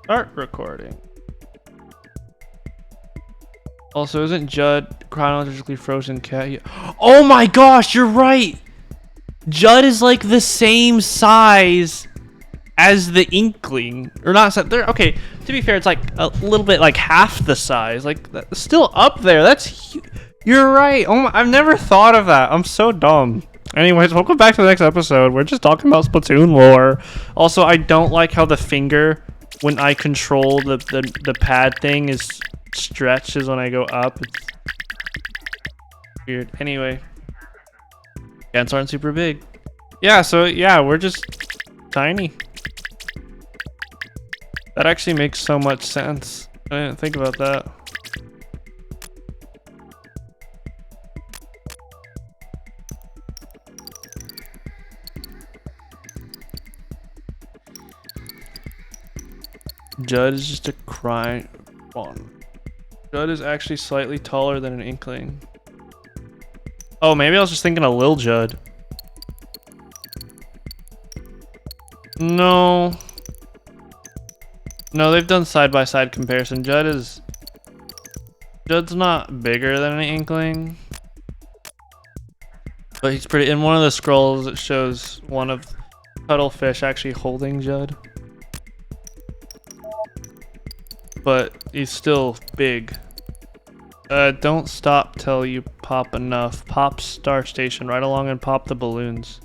Start recording. Also, isn't Judd chronologically frozen cat? Oh my gosh, you're right! Judd is like the same size as the Inkling. Or not, they're okay, to be fair, it's like a little bit like half the size. Like, that's still up there. That's you're right. Oh my, I've never thought of that. I'm so dumb. Anyways, welcome back to the next episode. We're just talking about Splatoon lore. Also, I don't like how the finger, when I control the pad thing, is stretches when I go up. It's weird. Anyway, ants aren't super big. Yeah, so yeah, we're just tiny. That actually makes so much sense. I didn't think about that. Judd is just a crying one. Judd is actually slightly taller than an Inkling. Oh, maybe I was just thinking of Lil Judd. No. No, they've done side-by-side comparison. Judd's not bigger than an Inkling. But he's pretty, in one of the scrolls it shows one of Cuttlefish actually holding Judd. But he's still big. Don't stop till you pop enough. Pop Star Station right along and pop the balloons.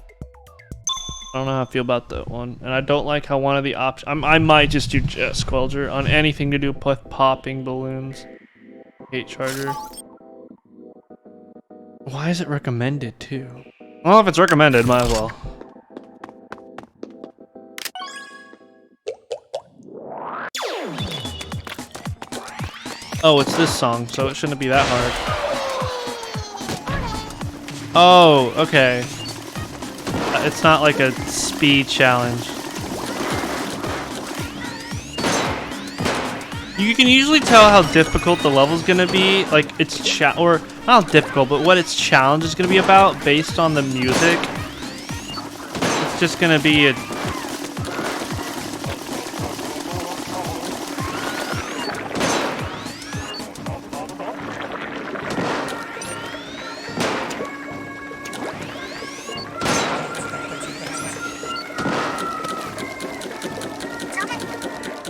I don't know how I feel about that one. And I don't like how one of the options... I might just do Jet Squelcher on anything to do with popping balloons. Hate Charger. Why is it recommended too? Well, if it's recommended, might as well. Oh, it's this song, so it shouldn't be that hard. Oh, okay. It's not like a speed challenge. You can usually tell how difficult the level's gonna be, like it's or not difficult, but what its challenge is gonna be about based on the music. It's just gonna be a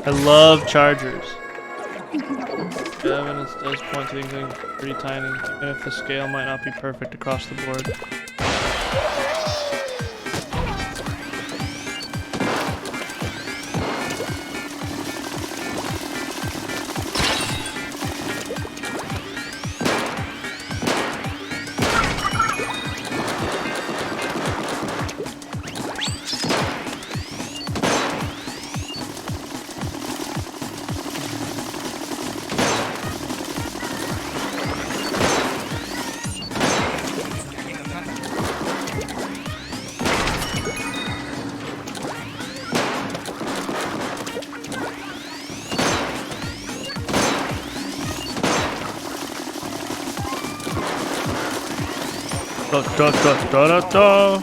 I love chargers. The evidence does point to things being pretty tiny, even if the scale might not be perfect across the board. Da, da, da, da, da, da.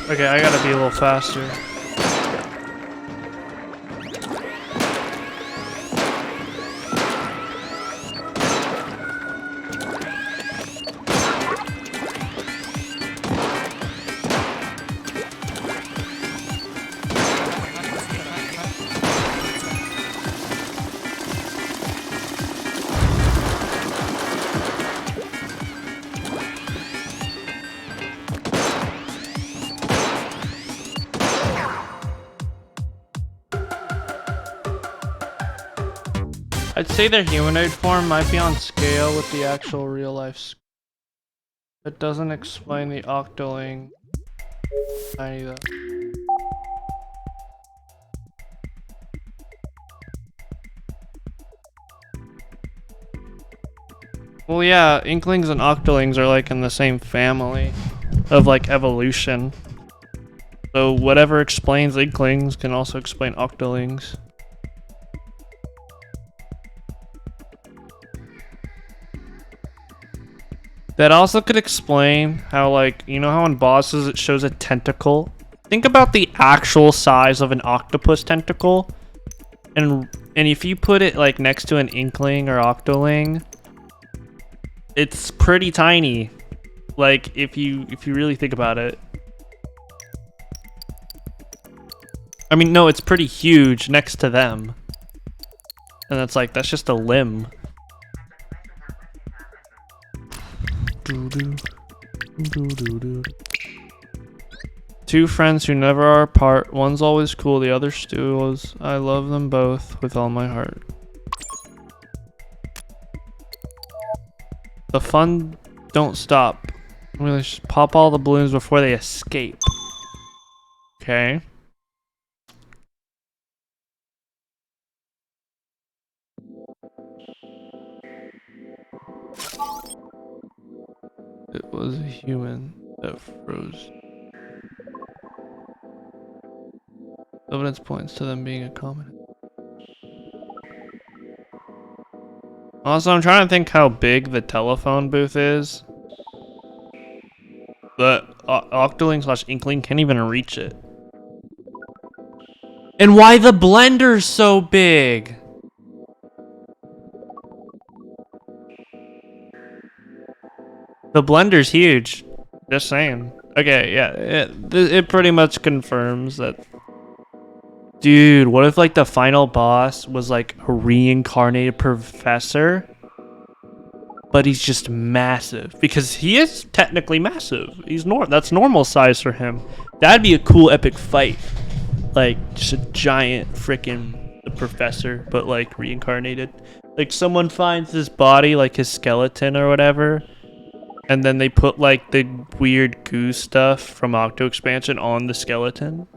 Okay, I gotta be a little faster. I'd say their humanoid form might be on scale with the actual real life. It doesn't explain the Octoling. Tiny though. Well, yeah, Inklings and Octolings are like in the same family of like evolution. So whatever explains Inklings can also explain Octolings. That also could explain how, like, you know how in bosses it shows a tentacle? Think about the actual size of an octopus tentacle, and if you put it like next to an inkling or octoling, it's pretty tiny. Like if you really think about it. I mean, no, it's pretty huge next to them. And it's like, that's just a limb. Two friends who never are apart. One's always cool, the other stews. I love them both with all my heart. The fun don't stop. I'm gonna just pop all the balloons before they escape. Okay. It was a human that froze. Evidence points to them being a common. Also, I'm trying to think how big the telephone booth is. The Octoling/Inkling can't even reach it. And why the blender's so big? The blender's huge. Just saying. Okay, yeah, it pretty much confirms that. Dude, what if like the final boss was like a reincarnated professor? But he's just massive, because he is technically massive. That's normal size for him. That'd be a cool epic fight. Like just a giant freaking professor, but like reincarnated. Like someone finds his body, like his skeleton or whatever, and then they put like the weird goo stuff from Octo expansion on the skeleton,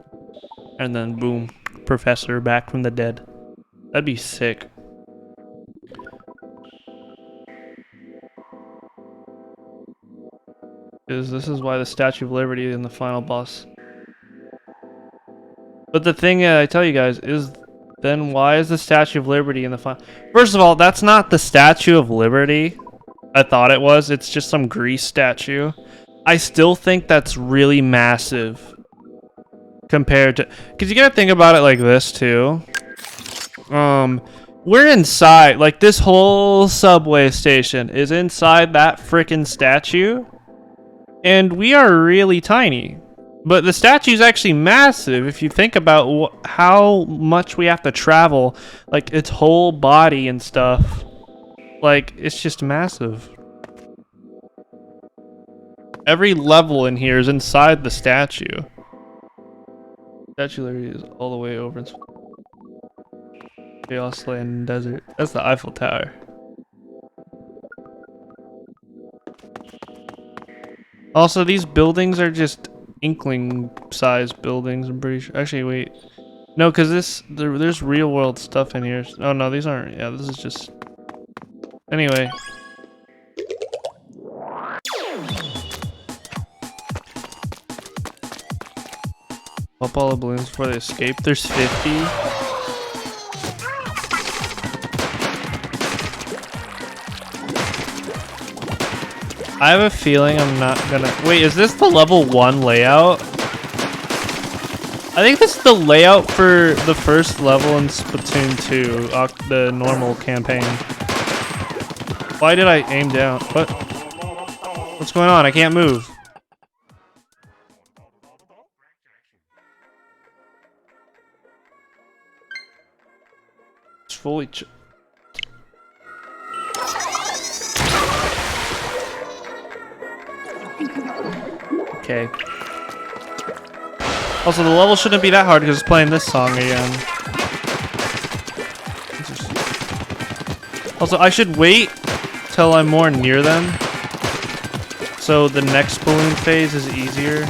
and then boom, professor back from the dead. That'd be sick. This is why the Statue of Liberty is in the final boss. But the thing I tell you guys is, then why is the Statue of Liberty in the final? First of all, that's not the Statue of Liberty. I thought it was. It's just some Greece statue. I still think that's really massive compared to, because you gotta think about it like this too. We're inside, like this whole subway station is inside that freaking statue. And we are really tiny, but the statue is actually massive if you think about how much we have to travel, like its whole body and stuff. Like, it's just massive. Every level in here is inside the statue. Statue literally is all the way over in Chaos Land Desert. That's the Eiffel Tower. Also, these buildings are just Inkling-sized buildings, I'm pretty sure. Actually, wait. No, because there's real-world stuff in here. Oh, no, these aren't. Yeah, this is just... Anyway. Pop all the balloons before they escape. There's 50. I have a feeling I'm not gonna... Wait, is this the level 1 layout? I think this is the layout for the first level in Splatoon 2, the normal campaign. Why did I aim down? What? What's going on? I can't move. It's fully... Okay. Also, the level shouldn't be that hard because it's playing this song again. Also, I should wait till I'm more near them, so the next balloon phase is easier.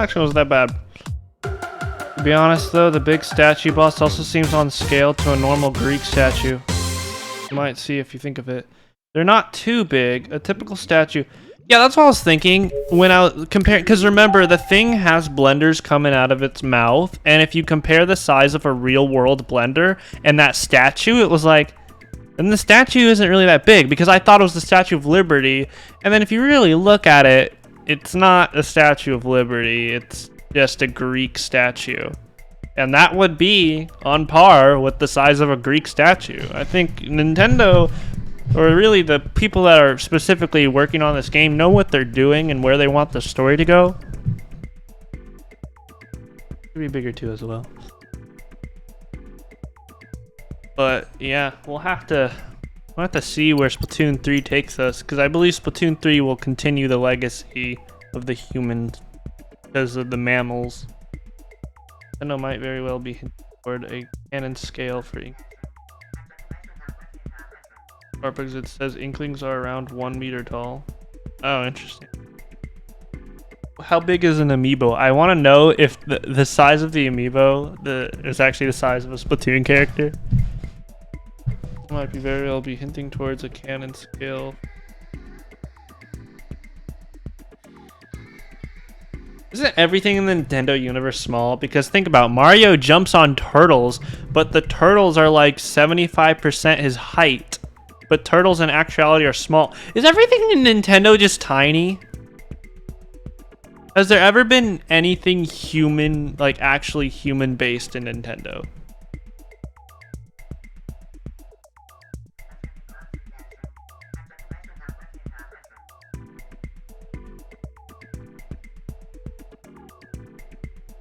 actually wasn't that bad. To be honest though, the big statue boss also seems on scale to a normal Greek statue. You might see if you think of it. They're not too big. A typical statue. Yeah, that's what I was thinking when I was comparing. Because remember, the thing has blenders coming out of its mouth. And if you compare the size of a real world blender and that statue, it was like, and the statue isn't really that big because I thought it was the Statue of Liberty. And then if you really look at it, it's not a Statue of Liberty. It's just a Greek statue. And that would be on par with the size of a Greek statue. I think Nintendo, or really the people that are specifically working on this game, know what they're doing and where they want the story to go. Could be bigger too as well. But yeah, we'll have to see where Splatoon 3 takes us, because I believe Splatoon 3 will continue the legacy of the humans because of the mammals. Nintendo might very well be hinting toward a canon scale for because it says Inklings are around 1 meter tall. Oh, interesting. How big is an amiibo? I want to know if the size of the amiibo is actually the size of a Splatoon character. Might be very well be hinting towards a canon scale. Isn't everything in the Nintendo universe small? Because think about it, Mario jumps on turtles, but the turtles are like 75% his height. But turtles in actuality are small. Is everything in Nintendo just tiny? Has there ever been anything human, like actually human based in Nintendo?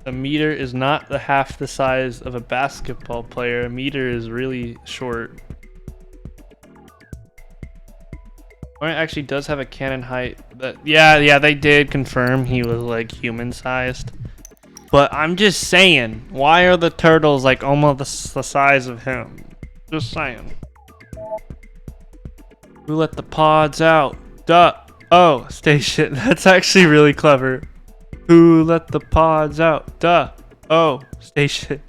A meter is not half the size of a basketball player. A meter is really short. Or it actually does have a cannon height. But yeah, they did confirm he was like human sized. But I'm just saying, why are the turtles like almost the size of him? Just saying. Who let the pods out? Duh. Oh, station. That's actually really clever. Who let the pods out? Duh. Oh, station.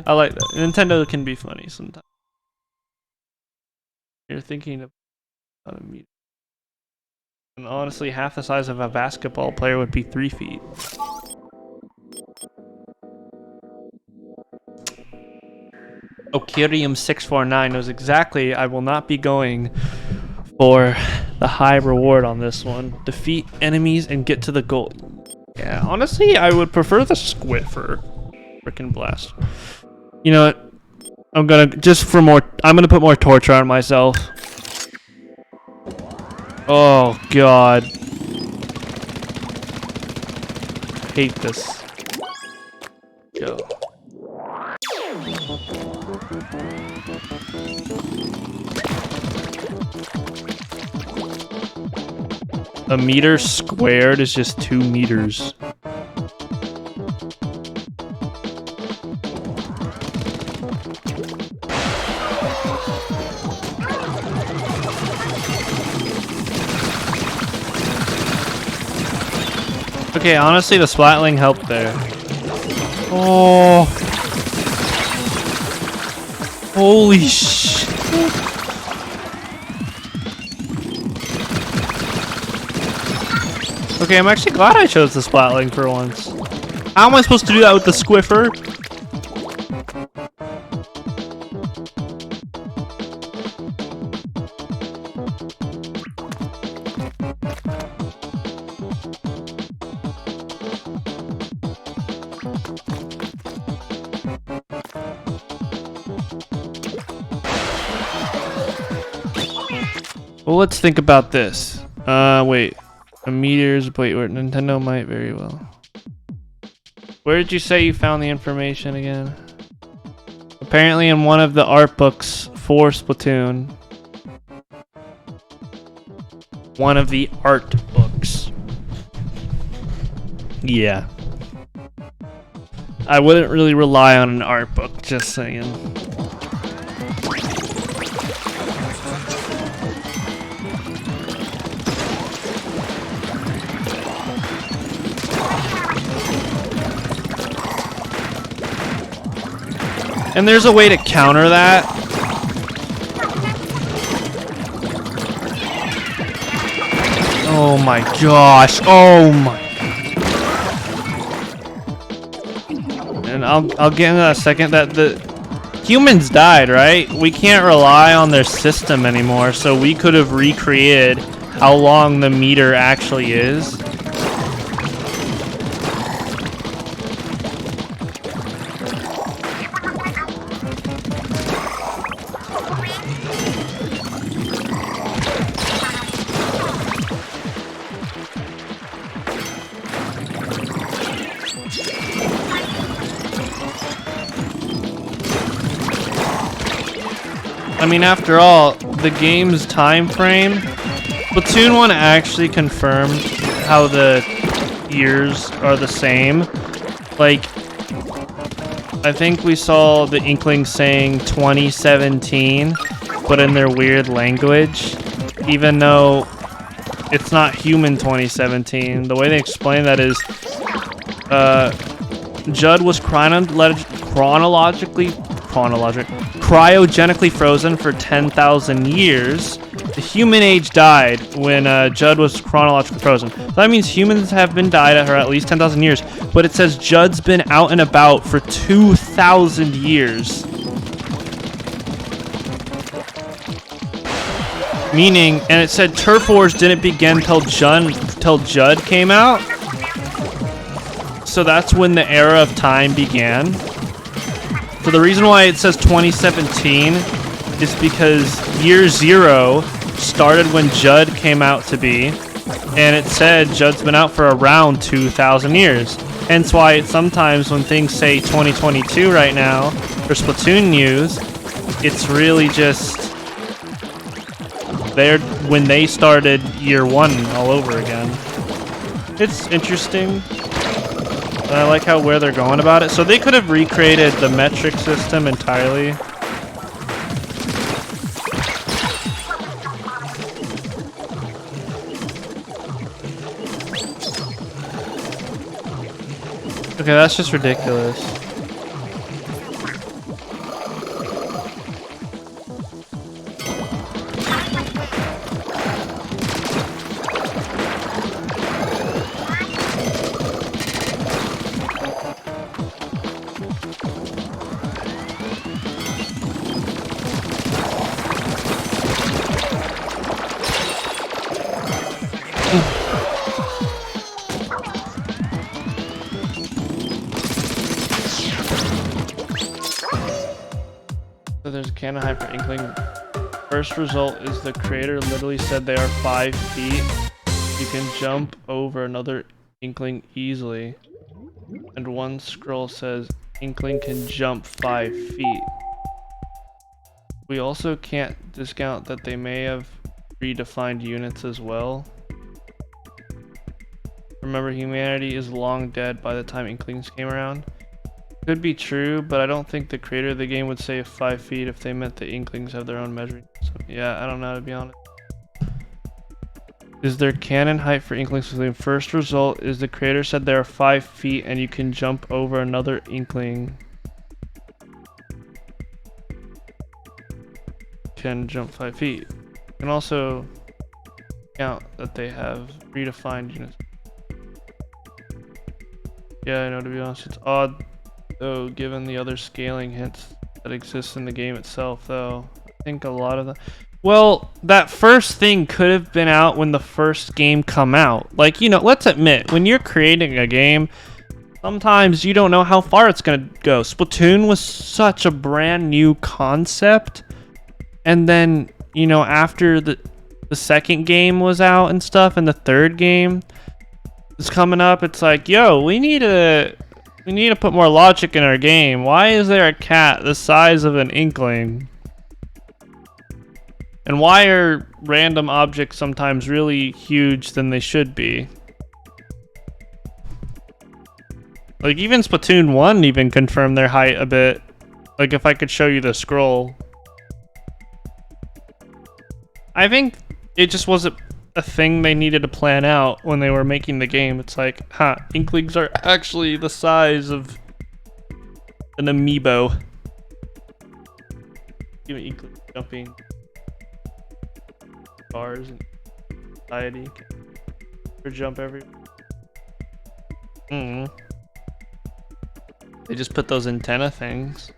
I like that. Nintendo can be funny sometimes. You're thinking of a meter. And honestly, half the size of a basketball player would be 3 feet. Okirium649 knows exactly I will not be going for the high reward on this one. Defeat enemies and get to the goal. Yeah, honestly, I would prefer the Squiffer. Frickin' blast. You know what? I'm gonna put more torture on myself. Oh god. Hate this. Go. A meter squared is just 2 meters. Okay, honestly, the splatling helped there. Oh. Holy shit. Okay, I'm actually glad I chose the splatling for once. How am I supposed to do that with the Squiffer? Well, let's think about this. Wait. A meter's... Wait, Nintendo might very well. Where did you say you found the information again? Apparently in one of the art books for Splatoon. One of the art books. Yeah. I wouldn't really rely on an art book, just saying. And there's a way to counter that. Oh my gosh. Oh my. And I'll get in a second that the humans died, right? We can't rely on their system anymore, so we could have recreated how long the meter actually is. I mean, after all, the game's time frame, Splatoon 1 actually confirmed how the years are the same. Like, I think we saw the Inklings saying 2017, but in their weird language, even though it's not human 2017. The way they explain that is, Judd was cryogenically frozen for 10,000 years. The human age died when Judd was chronologically frozen. So that means humans have been died for at least 10,000 years, but it says Judd's been out and about for 2,000 years. Meaning, and it said Turf Wars didn't begin till Judd came out. So that's when the era of time began. So the reason why it says 2017 is because year 0 started when Judd came out to be, and it said Judd's been out for around 2,000 years. Hence why sometimes when things say 2022 right now for Splatoon news, it's really just when they started year 1 all over again. It's interesting. And I like where they're going about it. So they could have recreated the metric system entirely. Okay, that's just ridiculous. So there's a canon hype for Inkling. First result is the creator literally said they are 5 feet. You can jump over another Inkling easily. And one scroll says Inkling can jump 5 feet. We also can't discount that they may have redefined units as well. Remember, humanity is long dead by the time Inklings came around. Could be true, but I don't think the creator of the game would say 5 feet if they meant the Inklings have their own measuring. So yeah, I don't know, to be honest. Is there canon height for Inklings? The first result is the creator said there are 5 feet and you can jump over another Inkling. Can jump 5 feet. You can also count that they have redefined units. Yeah, I know, to be honest, it's odd though, given the other scaling hints that exist in the game itself, though. I think a lot of the... Well, that first thing could have been out when the first game come out. Like, you know, let's admit, when you're creating a game, sometimes you don't know how far it's going to go. Splatoon was such a brand new concept. And then, you know, after the second game was out and stuff, and the third game is coming up, it's like, yo, we need to put more logic in our game. Why is there a cat the size of an Inkling? And why are random objects sometimes really huge than they should be? Like, even Splatoon 1 even confirmed their height a bit. Like, if I could show you the scroll. I think it just wasn't a thing they needed to plan out when they were making the game. It's like, Inklings are actually the size of an amiibo. Even equally jumping cars and society or jump every. They just put those antenna things.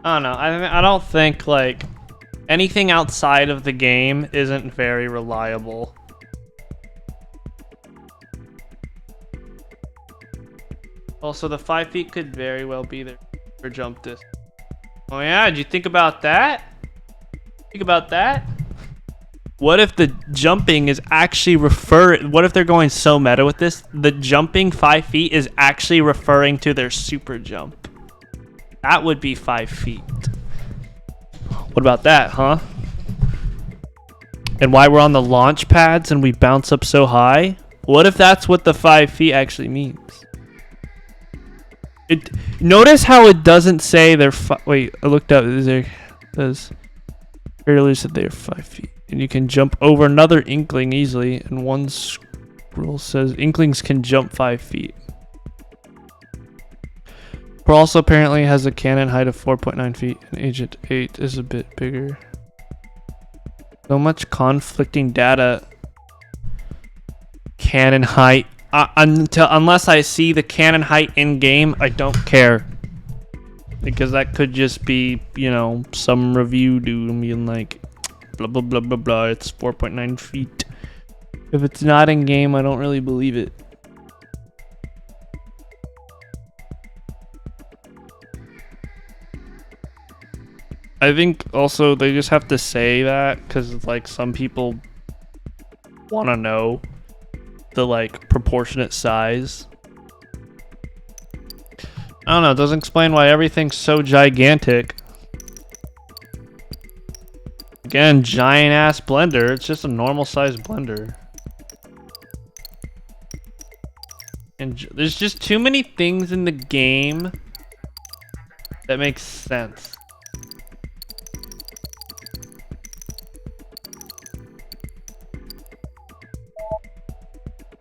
I don't know. I don't think like anything outside of the game isn't very reliable. Also, the 5 feet could very well be there for jump distance. Oh yeah, did you think about that? Think about that? What if the jumping is actually what if they're going so meta with this? The jumping 5 feet is actually referring to their super jump. That would be 5 feet. What about that, huh? And why we're on the launch pads and we bounce up so high? What if that's what the 5 feet actually means? Notice how it doesn't say they're wait, I looked up. It says earlier said they're 5 feet. And you can jump over another inkling easily. And one scroll says inklings can jump 5 feet. Pearl also apparently has a cannon height of 4.9 feet. And Agent 8 is a bit bigger. So much conflicting data. Cannon height. Unless I see the cannon height in game, I don't care. Because that could just be, you know, some review dude being like, blah, blah, blah, blah, blah, it's 4.9 feet. If it's not in game, I don't really believe it. I think also they just have to say that because, like, some people want to know the like proportionate size. I don't know, it doesn't explain why everything's so gigantic. Again, giant ass blender. It's just a normal size blender. And there's just too many things in the game that make sense.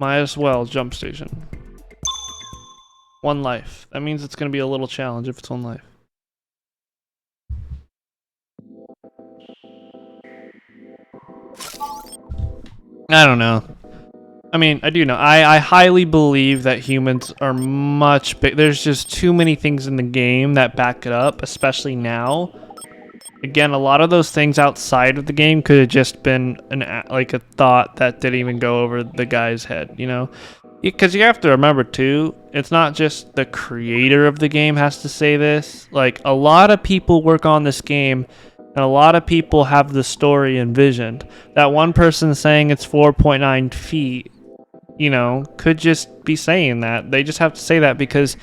Might as well jump station. 1 life. That means it's gonna be a little challenge if it's 1 life. I don't know. I mean, I do know. I highly believe that humans are much big. There's just too many things in the game that back it up, especially now. Again, a lot of those things outside of the game could have just been like a thought that didn't even go over the guy's head, you know? Because you have to remember too, it's not just the creator of the game has to say this. Like, a lot of people work on this game, and a lot of people have the story envisioned. That one person saying it's 4.9 feet, you know, could just be saying that. They just have to say that because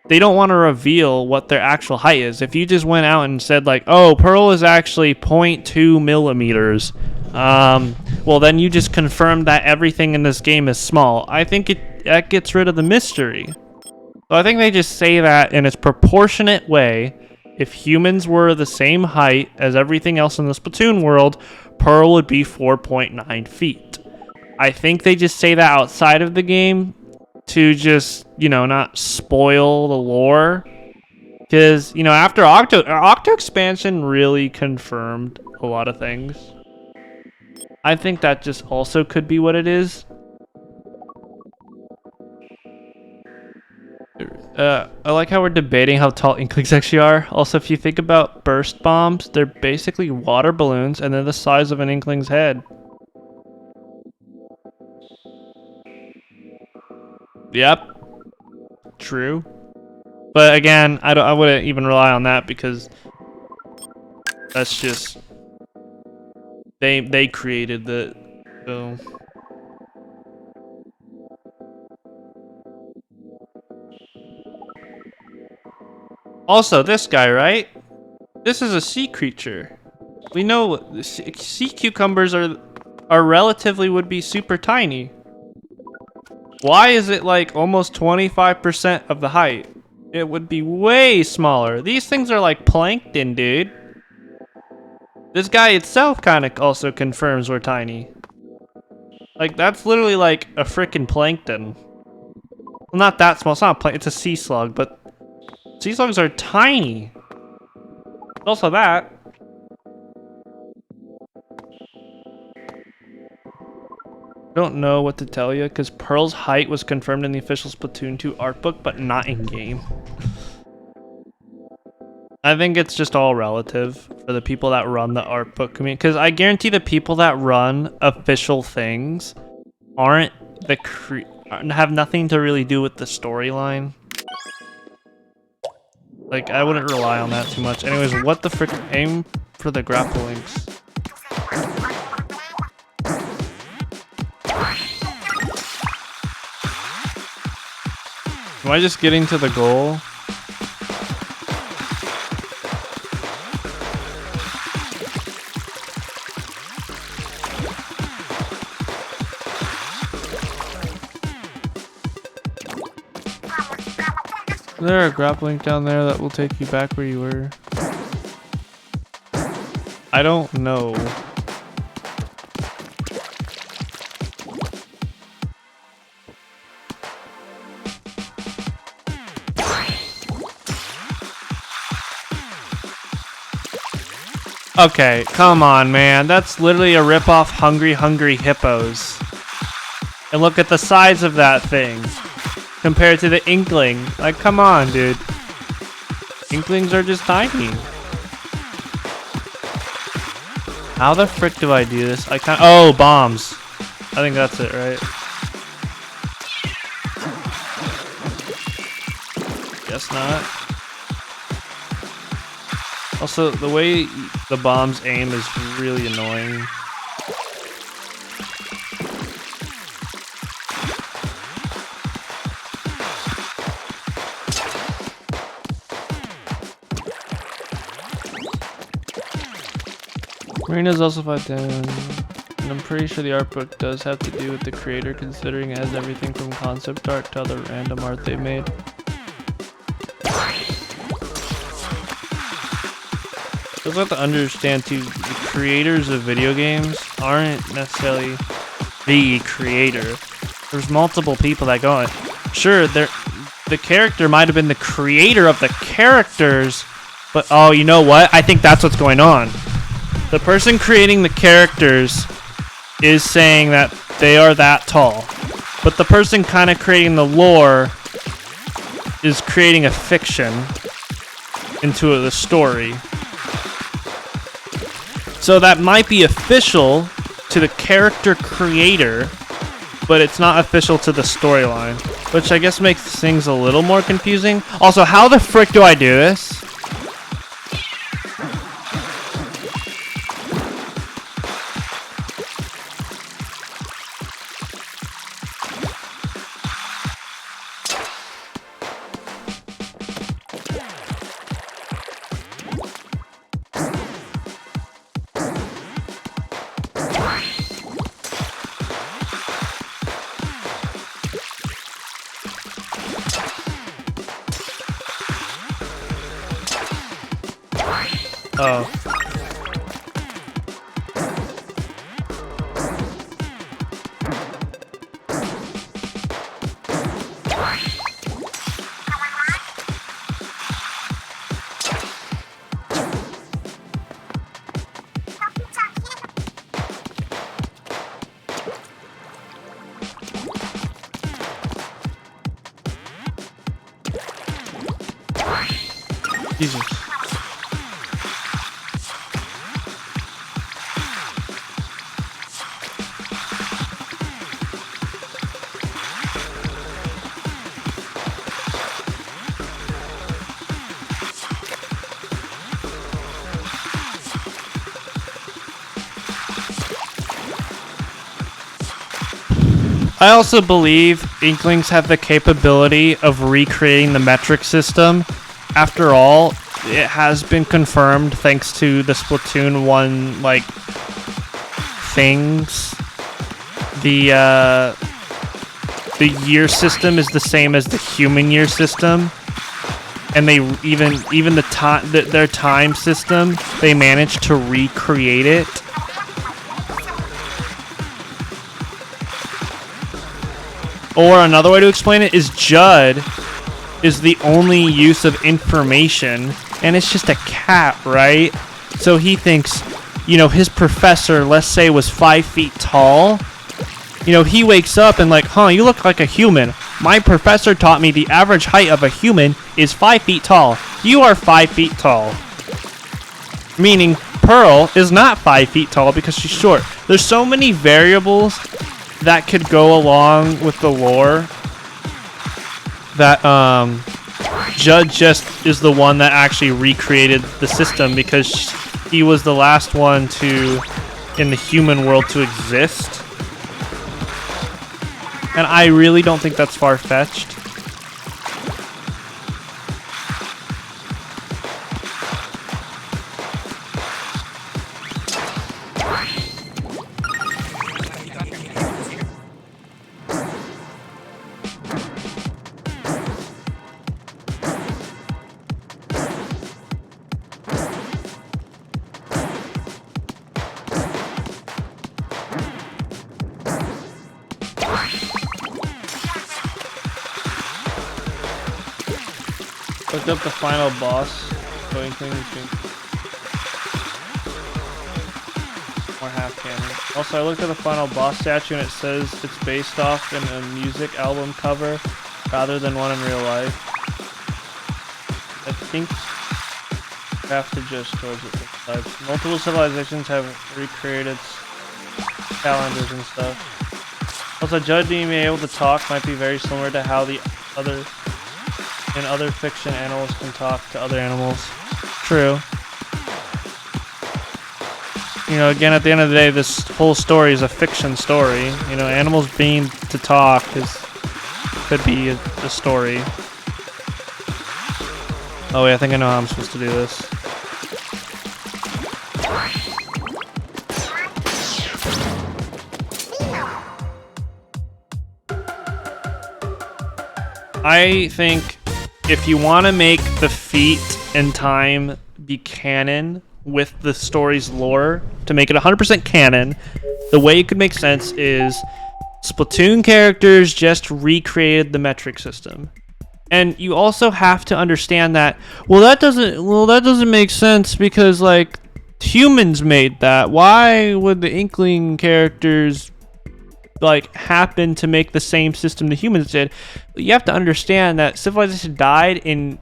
they don't want to reveal what their actual height is. If you just went out and said like, oh, Pearl is actually 0.2 millimeters, well, then you just confirmed that everything in this game is small. I think that gets rid of the mystery. So I think they just say that in its proportionate way. If humans were the same height as everything else in the Splatoon world, Pearl would be 4.9 feet. I think they just say that outside of the game to just, you know, not spoil the lore. Because, you know, after Octo expansion really confirmed a lot of things. I think that just also could be what it is. I like how we're debating how tall inklings actually are. Also, if you think about burst bombs, they're basically water balloons and they're the size of an inkling's head. Yep. True. But again, I wouldn't even rely on that because that's just they created the so. Also, this guy, right? This is a sea creature. We know sea cucumbers are relatively would be super tiny. Why is it like almost 25% of the height? It would be way smaller. These things are like plankton, dude. This guy itself kind of also confirms we're tiny. Like, that's literally like a frickin' plankton. Well, not that small. It's not a plant. It's a sea slug, but sea slugs are tiny. Also that. I don't know what to tell you because Pearl's height was confirmed in the official Splatoon 2 art book, but not in game. I think it's just all relative for the people that run the art book community, because I guarantee the people that run official things aren't the have nothing to really do with the storyline. Like, I wouldn't rely on that too much. Anyways, what the frick? Aim for the grapple links. Am I just getting to the goal? Is there a grapple link down there that will take you back where you were? I don't know. Okay, come on, man. That's literally a rip-off Hungry Hungry Hippos. And look at the size of that thing compared to the Inkling. Like, come on, dude. Inklings are just tiny. How the frick do I do this? I can't. Oh, bombs. I think that's it, right? Guess not. Also, the way the bombs aim is really annoying. Marina's also 5 down, and I'm pretty sure the art book does have to do with the creator, considering it has everything from concept art to other random art they made. You also have to understand too, the creators of video games aren't necessarily the creator. There's multiple people that go on. Sure, the character might have been the creator of the characters, but oh, you know what? I think that's what's going on. The person creating the characters is saying that they are that tall, but the person kind of creating the lore is creating a fiction into the story. So that might be official to the character creator, but it's not official to the storyline, which I guess makes things a little more confusing. Also, how the frick do I do this? Oh. Jesus. I also believe Inklings have the capability of recreating the metric system. After all, it has been confirmed thanks to the Splatoon 1 like things. The year system is the same as the human year system, and they even the time their time system, they managed to recreate it. Or another way to explain it is Judd is the only use of information, and it's just a cat, right? So he thinks, you know, his professor, let's say, was 5 feet tall. You know, he wakes up and like, huh, you look like a human. My professor taught me the average height of a human is 5 feet tall. You are 5 feet tall. Meaning Pearl is not 5 feet tall because she's short. There's so many variables that could go along with the lore that Judd just is the one that actually recreated the system because he was the last one to in the human world to exist. And I really don't think that's far-fetched. Looked up the final boss. Going things more half canon. Also, I looked at the final boss statue and it says it's based off in a music album cover rather than one in real life. I think you have to just towards it. Multiple civilizations have recreated calendars and stuff. Also, Judd being able to talk might be very similar to how the other fiction animals can talk to other animals. True. You know, again, at the end of the day, this whole story is a fiction story. You know, animals being to talk could be a story. Oh wait, I think I know how I'm supposed to do this. I think if you want to make the feat in time be canon with the story's lore, to make it 100% canon, the way it could make sense is Splatoon characters just recreated the metric system. And you also have to understand that, well, that doesn't make sense because, like, humans made that. Why would the Inkling characters like happen to make the same system the humans did? But you have to understand that civilization died in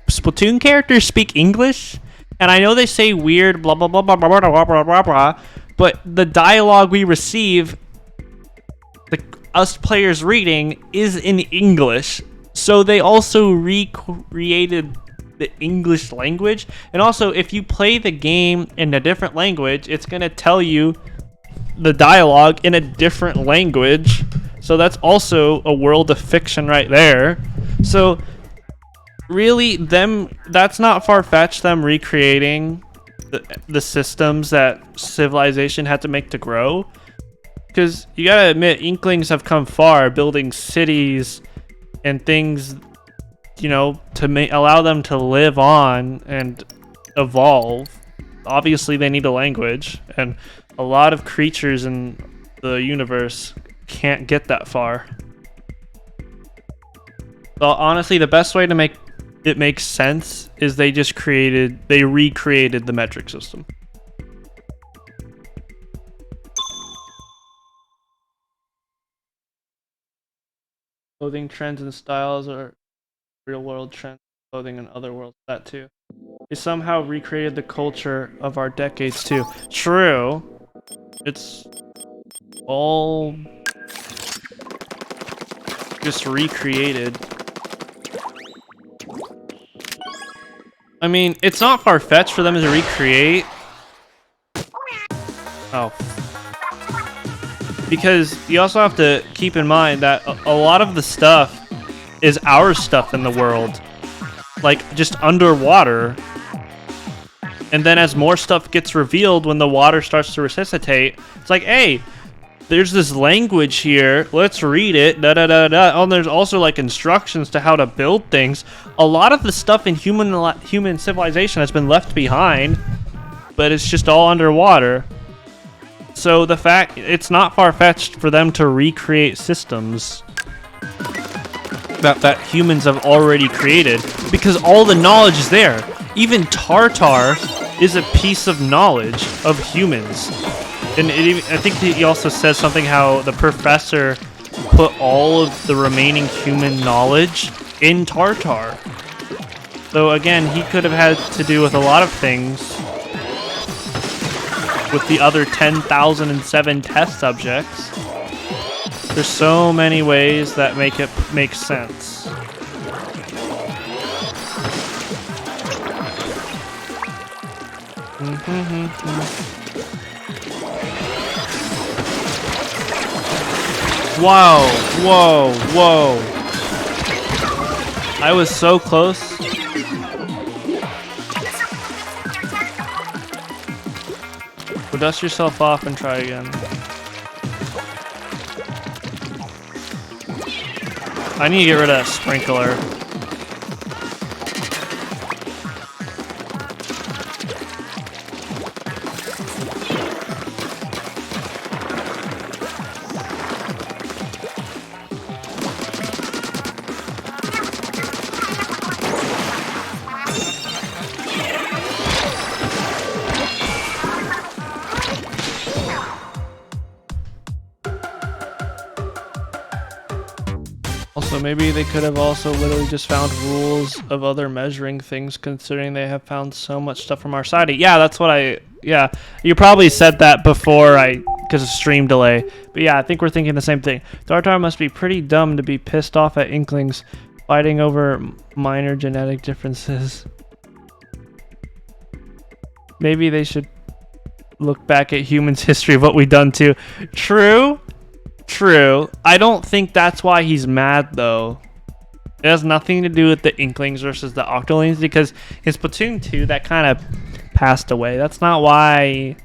Splatoon characters speak English, and I know they say weird blah blah blah blah blah blah blah blah blah, but the dialogue we receive, us players reading, is in English. So they also recreated the English language. And also, if you play the game in a different language, it's gonna tell you the dialogue in a different language. So that's also a world of fiction right there. So really, that's not far-fetched, them recreating the systems that civilization had to make to grow. Because you gotta admit, Inklings have come far building cities and things, you know, to allow them to live on and evolve. Obviously, they need a language, and a lot of creatures in the universe can't get that far. So honestly, the best way to make it make sense is they recreated the metric system. Clothing trends and styles are real world trends, clothing and other worlds, that too. They somehow recreated the culture of our decades too. True. It's all just recreated. I mean, it's not far-fetched for them to recreate. Oh. Because you also have to keep in mind that a lot of the stuff is our stuff in the world. Like, just underwater. And then as more stuff gets revealed when the water starts to resuscitate, it's like, hey, there's this language here, let's read it, da-da-da-da. Oh, and there's also, like, instructions to how to build things. A lot of the stuff in human civilization has been left behind, but it's just all underwater. So the fact it's not far-fetched for them to recreate systems that humans have already created, because all the knowledge is there. Even Tartar is a piece of knowledge of humans. And I think he also says something how the professor put all of the remaining human knowledge in Tartar. So again, he could have had to do with a lot of things with the other 10,007 test subjects. There's so many ways that make it make sense. Whoa, whoa, whoa. I was so close. Well, dust yourself off and try again. I need to get rid of that sprinkler. Also, maybe they could have also literally just found rules of other measuring things, considering they have found so much stuff from our side. Yeah, that's what yeah, you probably said that before because of stream delay. But yeah, I think we're thinking the same thing. Tartar must be pretty dumb to be pissed off at Inklings fighting over minor genetic differences. Maybe they should look back at humans' history of what we've done too. True. True. I don't think that's why he's mad, though. It has nothing to do with the Inklings versus the Octolings, because in Splatoon 2, that kind of passed away. That's not why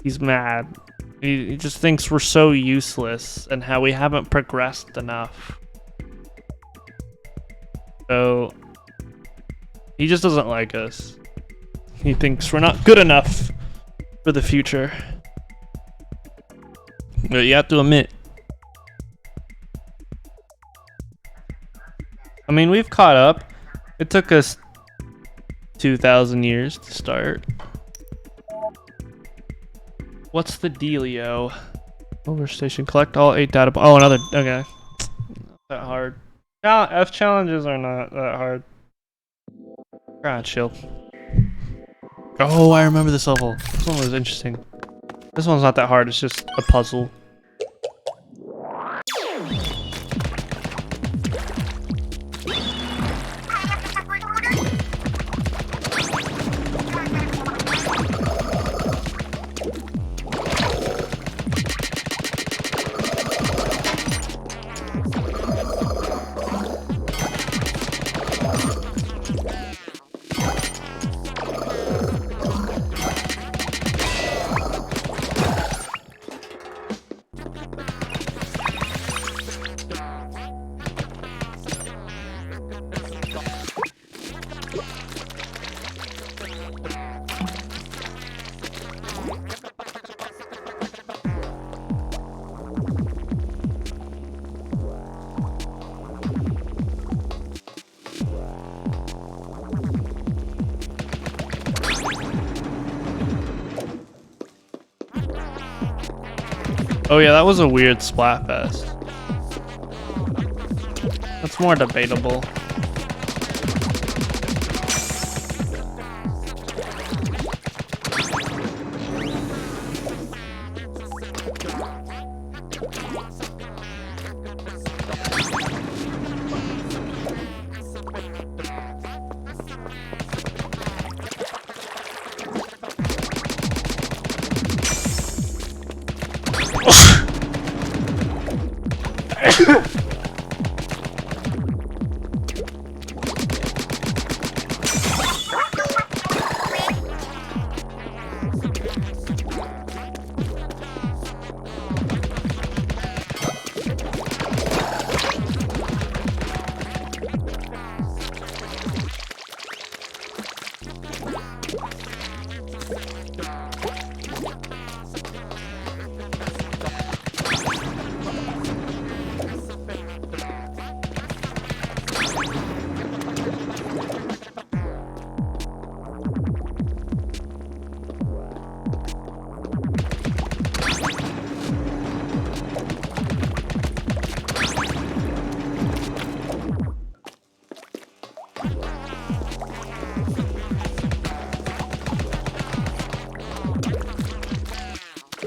he's mad. He just thinks we're so useless and how we haven't progressed enough. So, he just doesn't like us. He thinks we're not good enough for the future. But you have to admit, I mean, we've caught up. It took us 2,000 years to start. What's the dealio? Overstation. Collect all 8 data points. Oh, another. Okay. Not that hard. F challenges are not that hard. Ah, chill. Oh, I remember this level. This one was interesting. This one's not that hard. It's just a puzzle. Oh yeah, that was a weird Splatfest. That's more debatable.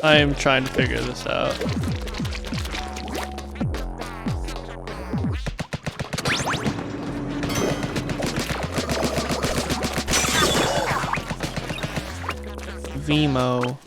I am trying to figure this out. Vimo.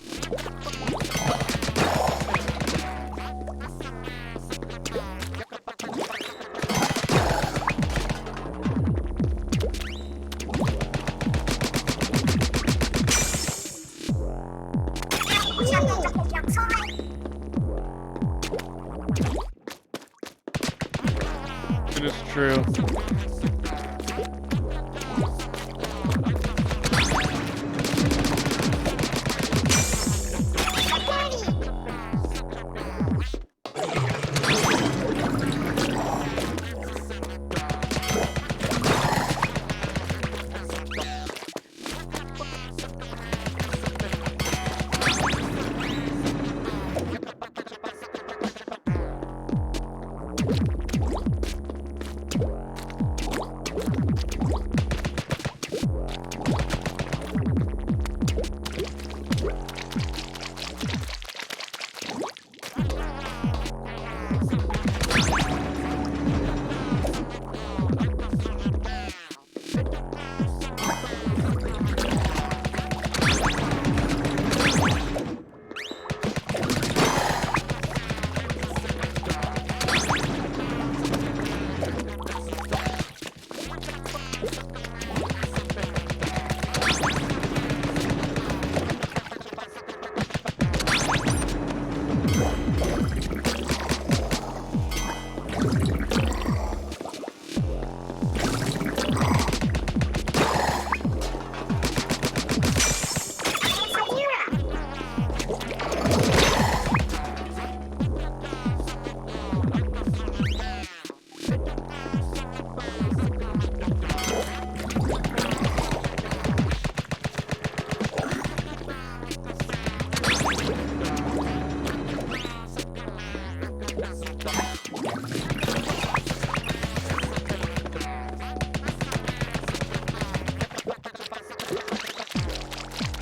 It is true.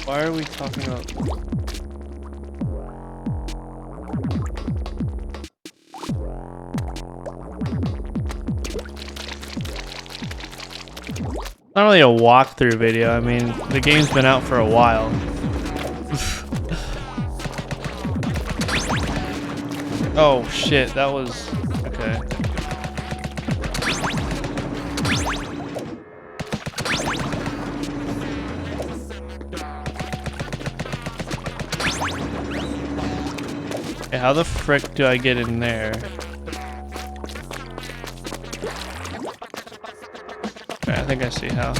Why are we talking about? Not really a walkthrough video. I mean, the game's been out for a while. Oh shit, that was okay. Okay, how the frick do I get in there? Okay, I think I see how.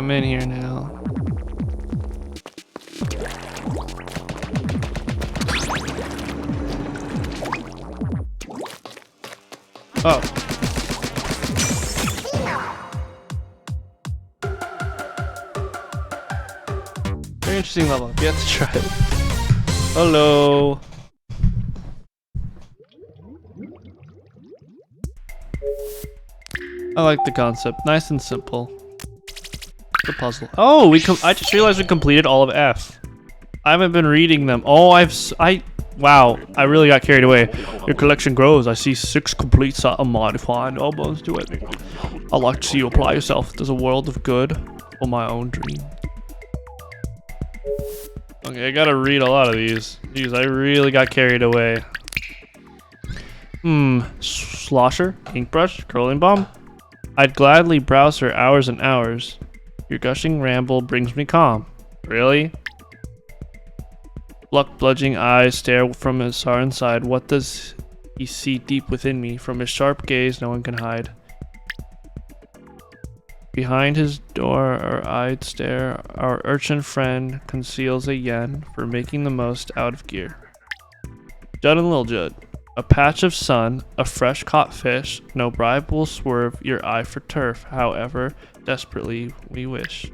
I'm in here now. Oh. Very interesting level. You have to try it. Hello. I like the concept. Nice and simple. The puzzle. Oh, I just realized we completed all of F. I haven't been reading them. Oh, wow, I really got carried away. Your collection grows. I see 6 complete set of modified albums to it. I'd like to see you apply yourself. There's a world of good for my own dream. Okay, I gotta read a lot of these. Jeez, I really got carried away. Slosher, ink brush, curling bomb. I'd gladly browse for hours and hours. Your gushing ramble brings me calm. Really? Luck bludging eyes stare from his far inside. What does he see deep within me? From his sharp gaze, no one can hide. Behind his door, our eyed stare, our urchin friend conceals a yen for making the most out of gear. Judd and Lil Judd. A patch of sun, a fresh caught fish, no bribe will swerve your eye for turf, however desperately we wish.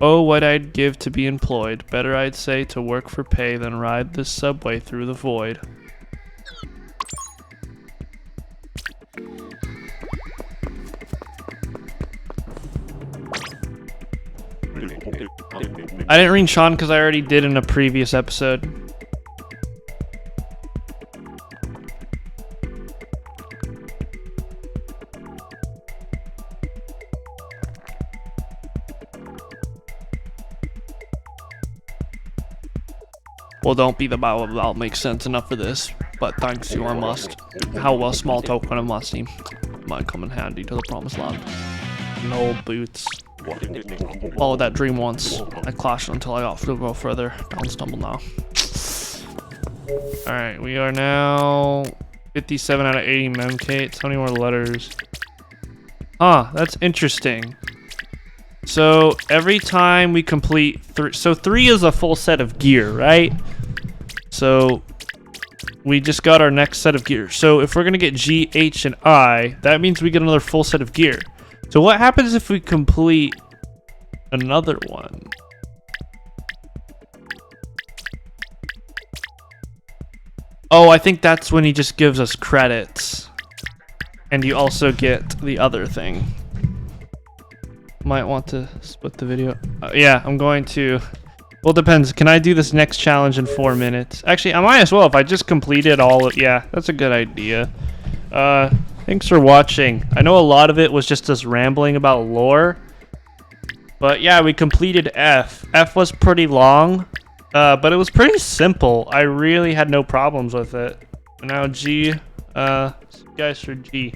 Oh, what I'd give to be employed, better I'd say to work for pay than ride this subway through the void. I didn't read Sean because I already did in a previous episode. Well, don't be the bow of that'll make sense enough for this, but thanks you I must. How well small token of my team might come in handy to the promised land. No boots. Followed that dream once. I clashed until I got to go further. Don't stumble now. Alright, we are now 57 out of 80 memcates. How many more letters? Ah, that's interesting. So every time we complete 3, so 3 is a full set of gear, right? So we just got our next set of gear. So if we're gonna get G, H, and I, that means we get another full set of gear. So what happens if we complete another one? Oh, I think that's when he just gives us credits. And you also get the other thing. Might want to split the video. Yeah, I'm going to. Well, it depends. Can I do this next challenge in 4 minutes? Actually, I might as well if I just completed all. Yeah, that's a good idea. Thanks for watching. I know a lot of it was just us rambling about lore. But yeah, we completed F. F was pretty long, but it was pretty simple. I really had no problems with it. And now G. Guys for G.